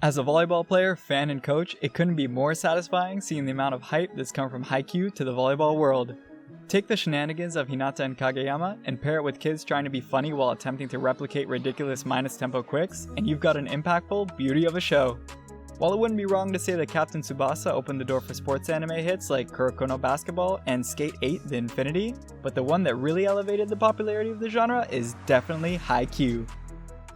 As a volleyball player, fan, and coach, it couldn't be more satisfying seeing the amount of hype that's come from Haikyu to the volleyball world. Take the shenanigans of Hinata and Kageyama and pair it with kids trying to be funny while attempting to replicate ridiculous minus tempo quicks, and you've got an impactful beauty of a show. While it wouldn't be wrong to say that Captain Tsubasa opened the door for sports anime hits like Kuroko Basketball and Skate 8 The Infinity, but the one that really elevated the popularity of the genre is definitely Haikyu.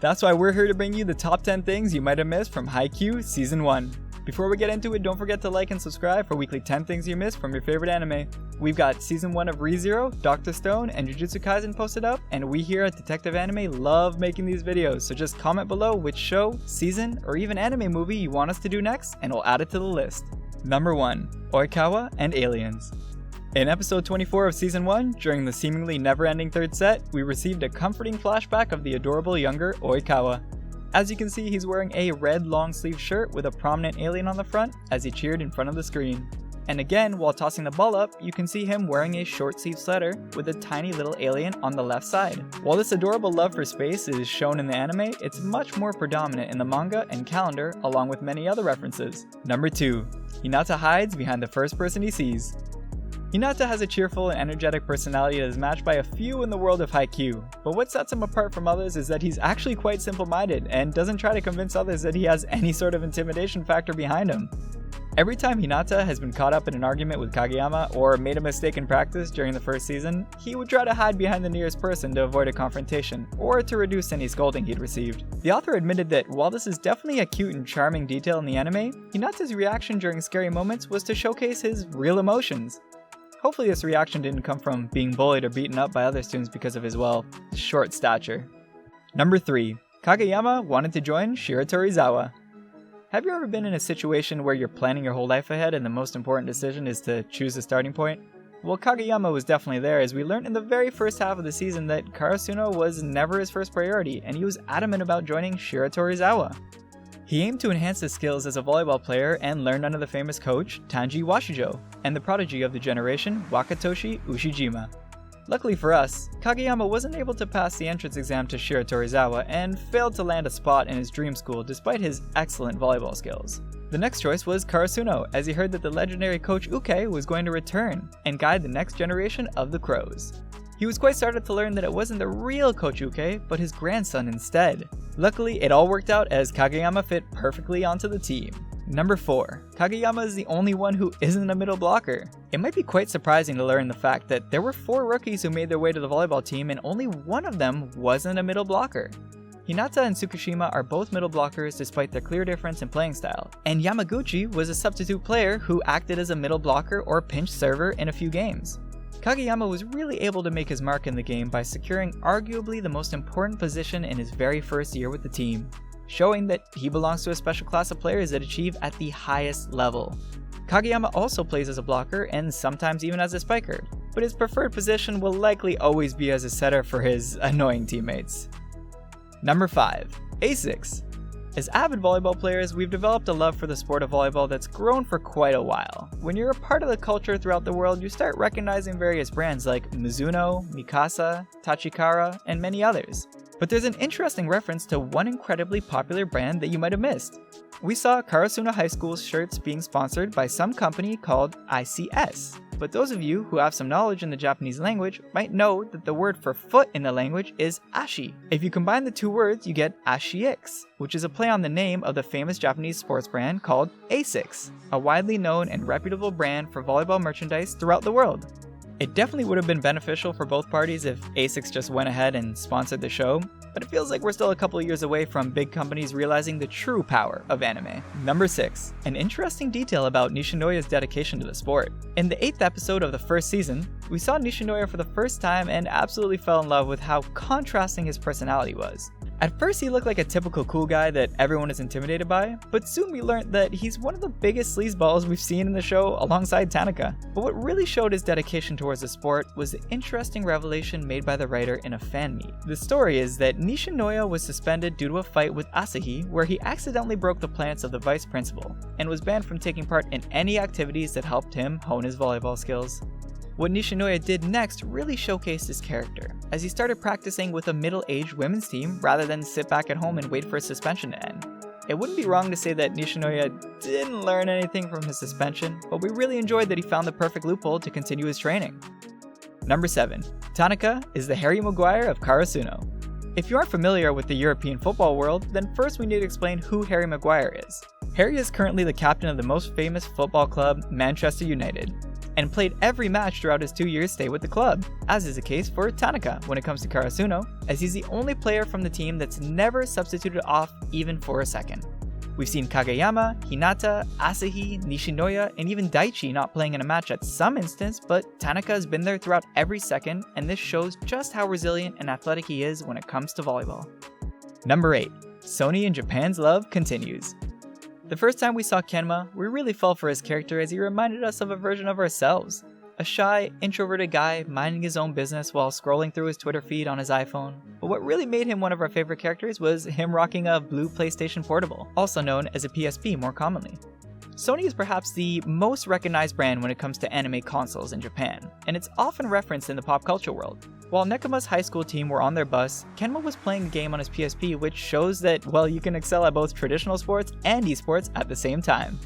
That's why we're here to bring you the top 10 things you might have missed from Haikyu Season 1. Before we get into it, don't forget to like and subscribe for weekly 10 things you missed from your favorite anime. We've got Season 1 of ReZero, Dr. Stone, and Jujutsu Kaisen posted up, and we here at Detectiveanime love making these videos, so just comment below which show, season, or even anime movie you want us to do next, and we'll add it to the list. Number 1. Oikawa and Aliens. In episode 24 of Season 1, during the seemingly never-ending third set, we received a comforting flashback of the adorable younger Oikawa. As you can see, he's wearing a red long-sleeve shirt with a prominent alien on the front as he cheered in front of the screen. And again, while tossing the ball up, you can see him wearing a short-sleeved sweater with a tiny little alien on the left side. While this adorable love for space is shown in the anime, it's much more predominant in the manga and calendar, along with many other references. Number 2. Hinata hides behind the first person he sees. Hinata has a cheerful and energetic personality that is matched by a few in the world of Haikyu, but what sets him apart from others is that he's actually quite simple-minded and doesn't try to convince others that he has any sort of intimidation factor behind him. Every time Hinata has been caught up in an argument with Kageyama or made a mistake in practice during the first season, he would try to hide behind the nearest person to avoid a confrontation, or to reduce any scolding he'd received. The author admitted that while this is definitely a cute and charming detail in the anime, Hinata's reaction during scary moments was to showcase his real emotions. Hopefully this reaction didn't come from being bullied or beaten up by other students because of his, well, short stature. Number 3. Kageyama wanted to join Shiratorizawa. Have you ever been in a situation where you're planning your whole life ahead and the most important decision is to choose a starting point? Well, Kageyama was definitely there, as we learned in the very first half of the season that Karasuno was never his first priority, and he was adamant about joining Shiratorizawa. He aimed to enhance his skills as a volleyball player and learned under the famous coach, Tanji Washijo, and the prodigy of the generation, Wakatoshi Ushijima. Luckily for us, Kageyama wasn't able to pass the entrance exam to Shiratorizawa and failed to land a spot in his dream school despite his excellent volleyball skills. The next choice was Karasuno, as he heard that the legendary coach Uke was going to return and guide the next generation of the Crows. He was quite startled to learn that it wasn't the real Coach Uke, but his grandson instead. Luckily, it all worked out as Kageyama fit perfectly onto the team. Number 4. Kageyama is the only one who isn't a middle blocker. It might be quite surprising to learn the fact that there were 4 rookies who made their way to the volleyball team and only one of them wasn't a middle blocker. Hinata and Tsukushima are both middle blockers despite their clear difference in playing style, and Yamaguchi was a substitute player who acted as a middle blocker or pinch server in a few games. Kageyama was really able to make his mark in the game by securing arguably the most important position in his very first year with the team, showing that he belongs to a special class of players that achieve at the highest level. Kageyama also plays as a blocker and sometimes even as a spiker, but his preferred position will likely always be as a setter for his annoying teammates. Number 5. Asics. As avid volleyball players, we've developed a love for the sport of volleyball that's grown for quite a while. When you're a part of the culture throughout the world, you start recognizing various brands like Mizuno, Mikasa, Tachikara, and many others. But there's an interesting reference to one incredibly popular brand that you might have missed. We saw Karasuno High School's shirts being sponsored by some company called ICS. But those of you who have some knowledge in the Japanese language might know that the word for foot in the language is ashi. If you combine the two words, you get Asics, which is a play on the name of the famous Japanese sports brand called Asics, a widely known and reputable brand for volleyball merchandise throughout the world. It definitely would have been beneficial for both parties if Asics just went ahead and sponsored the show, but it feels like we're still a couple of years away from big companies realizing the true power of anime. Number 6. An interesting detail about Nishinoya's dedication to the sport. In the 8th episode of the first season, we saw Nishinoya for the first time and absolutely fell in love with how contrasting his personality was. At first he looked like a typical cool guy that everyone is intimidated by, but soon we learned that he's one of the biggest sleazeballs we've seen in the show alongside Tanaka. But what really showed his dedication towards the sport was the interesting revelation made by the writer in a fan meet. The story is that Nishinoya was suspended due to a fight with Asahi where he accidentally broke the plants of the vice principal, and was banned from taking part in any activities that helped him hone his volleyball skills. What Nishinoya did next really showcased his character, as he started practicing with a middle-aged women's team rather than sit back at home and wait for his suspension to end. It wouldn't be wrong to say that Nishinoya didn't learn anything from his suspension, but we really enjoyed that he found the perfect loophole to continue his training. Number 7. Tanaka is the Harry Maguire of Karasuno. If you aren't familiar with the European football world, then first we need to explain who Harry Maguire is. Harry is currently the captain of the most famous football club, Manchester United, and played every match throughout his 2 years stay with the club, as is the case for Tanaka when it comes to Karasuno, as he's the only player from the team that's never substituted off even for a second. We've seen Kageyama, Hinata, Asahi, Nishinoya, and even Daichi not playing in a match at some instance, but Tanaka has been there throughout every second, and this shows just how resilient and athletic he is when it comes to volleyball. Number 8. Sony and Japan's love continues. The first time we saw Kenma, we really fell for his character as he reminded us of a version of ourselves. A shy, introverted guy minding his own business while scrolling through his Twitter feed on his iPhone. But what really made him one of our favorite characters was him rocking a blue PlayStation Portable, also known as a PSP more commonly. Sony is perhaps the most recognized brand when it comes to anime consoles in Japan, and it's often referenced in the pop culture world. While Nekoma's high school team were on their bus, Kenma was playing a game on his PSP, which shows that, well, you can excel at both traditional sports and esports at the same time.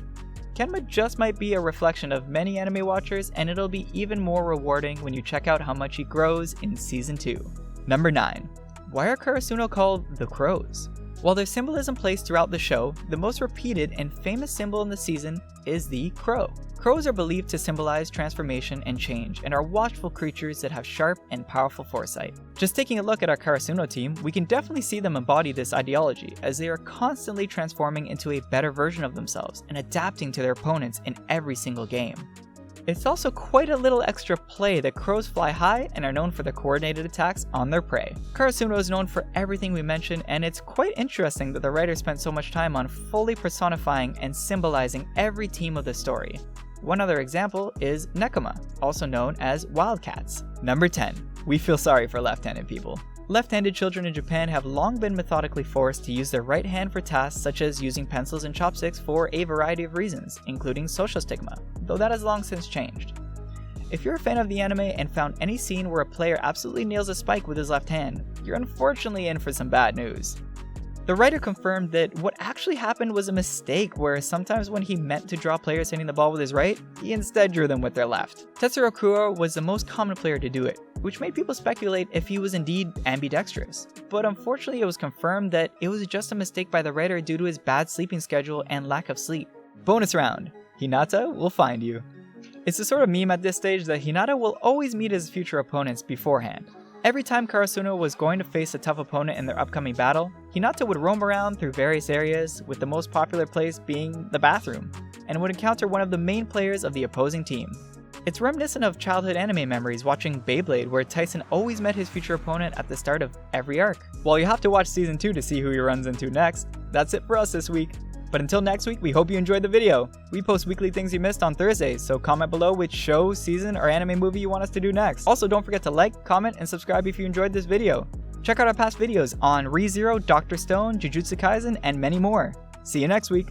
Kenma just might be a reflection of many anime watchers, and it'll be even more rewarding when you check out how much he grows in Season 2. Number 9. Why are Karasuno called the Crows? While there's symbolism placed throughout the show, the most repeated and famous symbol in the season is the crow. Crows are believed to symbolize transformation and change, and are watchful creatures that have sharp and powerful foresight. Just taking a look at our Karasuno team, we can definitely see them embody this ideology, as they are constantly transforming into a better version of themselves and adapting to their opponents in every single game. It's also quite a little extra play that crows fly high and are known for their coordinated attacks on their prey. Karasuno is known for everything we mentioned, and it's quite interesting that the writer spent so much time on fully personifying and symbolizing every team of the story. One other example is Nekoma, also known as Wildcats. Number 10. We feel sorry for left-handed people. Left-handed children in Japan have long been methodically forced to use their right hand for tasks such as using pencils and chopsticks for a variety of reasons, including social stigma, though that has long since changed. If you're a fan of the anime and found any scene where a player absolutely nails a spike with his left hand, you're unfortunately in for some bad news. The writer confirmed that what actually happened was a mistake, where sometimes when he meant to draw players hitting the ball with his right, he instead drew them with their left. Tetsuro Kuro was the most common player to do it, which made people speculate if he was indeed ambidextrous. But unfortunately it was confirmed that it was just a mistake by the writer due to his bad sleeping schedule and lack of sleep. Bonus round. Hinata will find you. It's the sort of meme at this stage that Hinata will always meet his future opponents beforehand. Every time Karasuno was going to face a tough opponent in their upcoming battle, Hinata would roam around through various areas, with the most popular place being the bathroom, and would encounter one of the main players of the opposing team. It's reminiscent of childhood anime memories watching Beyblade, where Tyson always met his future opponent at the start of every arc. While you have to watch Season 2 to see who he runs into next, that's it for us this week. But until next week, we hope you enjoyed the video. We post weekly things you missed on Thursdays, so comment below which show, season, or anime movie you want us to do next. Also, don't forget to like, comment, and subscribe if you enjoyed this video. Check out our past videos on ReZero, Dr. Stone, Jujutsu Kaisen, and many more. See you next week.